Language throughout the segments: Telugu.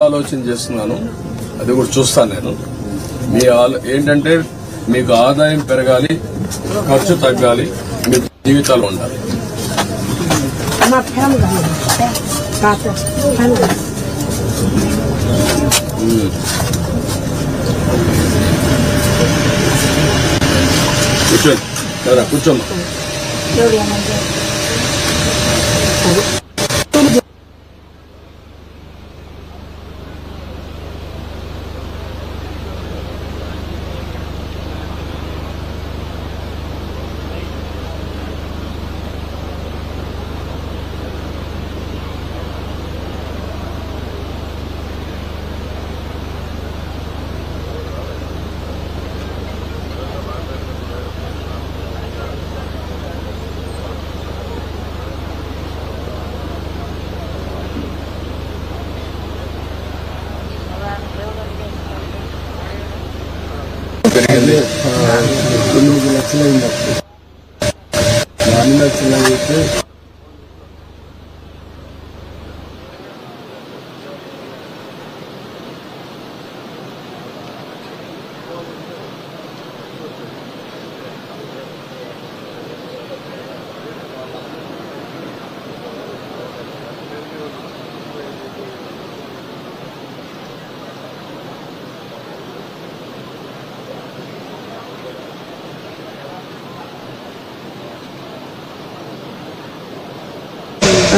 ఆలోచన చేస్తున్నాను, అది కూడా చూస్తాను నేను. మీ ఏంటంటే మీకు ఆదాయం పెరగాలి, ఖర్చు తగ్గాలి, మీ జీవితాలు ఉండాలి. కూర్చోండి కదా, కూర్చోమ్మా. పెరిగింది 9 లక్షలు అయింది. 4 లక్షలు అయితే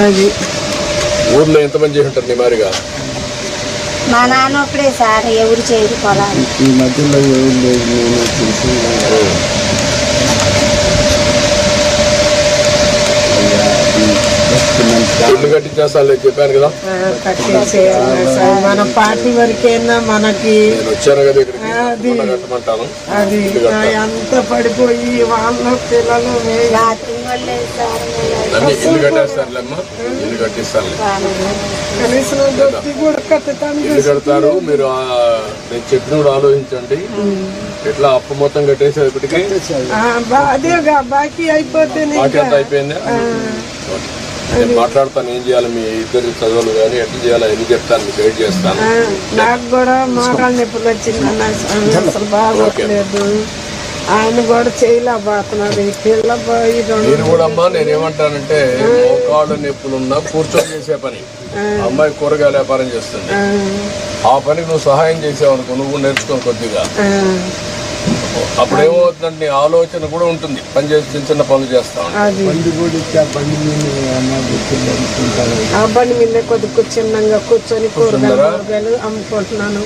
అది ఊర్లో ఎంతమంది చేసి ఉంటారు నిమారిగా? మా నాన్న ఒకడే సార్, ఎవరు చేయరు పొలాలు. ఈ మధ్యలో ఎవరు లేదు, నేను తెలిసి ఇల్లు కట్టించేస్తాను చెప్పాను కదా. కట్టేసేయాలి సార్, మన పార్టీ వరకైనా మనకి నేను వచ్చాను కదా ఇక్కడికి, కట్టమంటాను. అది అంత పడిపోయి వాళ్ళ పిల్లలు అన్ని ఇల్లు కట్టేస్తానులేమ్మా, ఇల్లు కట్టిస్తాను. కనీసం దొరికి కూడా కట్టుతాను. ఇల్లు కడతారు మీరు, నేను చెప్పిన కూడా ఆలోచించండి. ఎట్లా అప్పు మొత్తం కట్టేసేపటికి అదేగా బాకీ అయిపోతే బాకీ అంతా అయిపోయింది. నేను మాట్లాడతాను ఏం చేయాలి, మీ ఇద్దరు చదువులు కానీ ఎట్లా చేయాలి ఎన్ని చెప్తాను, మీకు గైడ్ చేస్తాను. నాకు కూడా మోకాళ్ళ నొప్పులు వచ్చిందన్న, అసలు బాగోట్లేదు. ఆయన కూడా చేయలేకపోతున్నాడు. పిల్ల నేను కూడా అమ్మా, నేనేమంటానంటే మోకాళ్ళ నొప్పులున్నా కూర్చొని చేసే పని. అమ్మాయి కూరగాయల వ్యాపారం చేస్తుంది, ఆ పనికి నువ్వు సహాయం చేసావు అనుకో, నువ్వు నేర్చుకొని కొద్దిగా, అప్పుడు ఏమవుతుందంటే నీ ఆలోచన కూడా ఉంటుంది, పని చేసి చిన్న చిన్న పనులు చేస్తాం. ఆ బండి మీద కొద్దిగా చిన్నగా కూర్చొని కూరగాయలు అమ్ముకుంటున్నాను.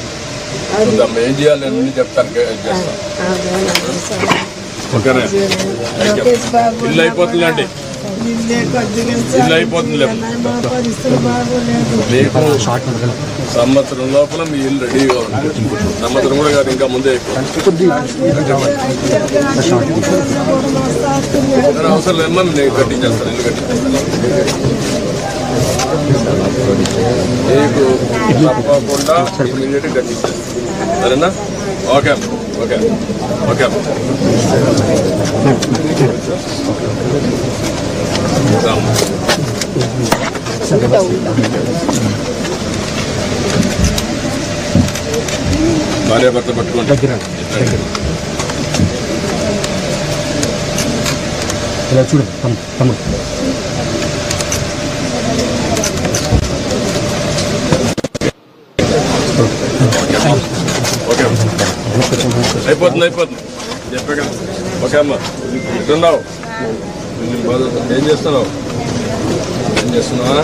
ఏం చేయాలి నేను చెప్తాను, చేస్తాను. ఓకేనా? ఇల్లు అయిపోతుందండి, ఇల్లు అయిపోతుంది. మీకు సంవత్సరం లోపల మీ ఇల్లు రెడీగా ఉంటుంది. సంవత్సరం కూడా కాదు, ఇంకా ముందే అయిపోతుంది. అవసరం లేదమ్మా, నేను కట్టించేస్తాను, ఇల్లు కట్టించేస్తాను. మీకు తప్పకుండా ఇమీడియట్గా కట్టించేస్తాను, సరేనా? Okay okay okay. భార్య భర్త పట్టుకుంటే చూడు తమ్ముడు ఓకే, అయిపోతుంది అయిపోతుంది చెప్పే కదా. ఓకే అమ్మా, ఎట్టున్నావు? ఏం చేస్తున్నావు? ఏం చేస్తున్నావా?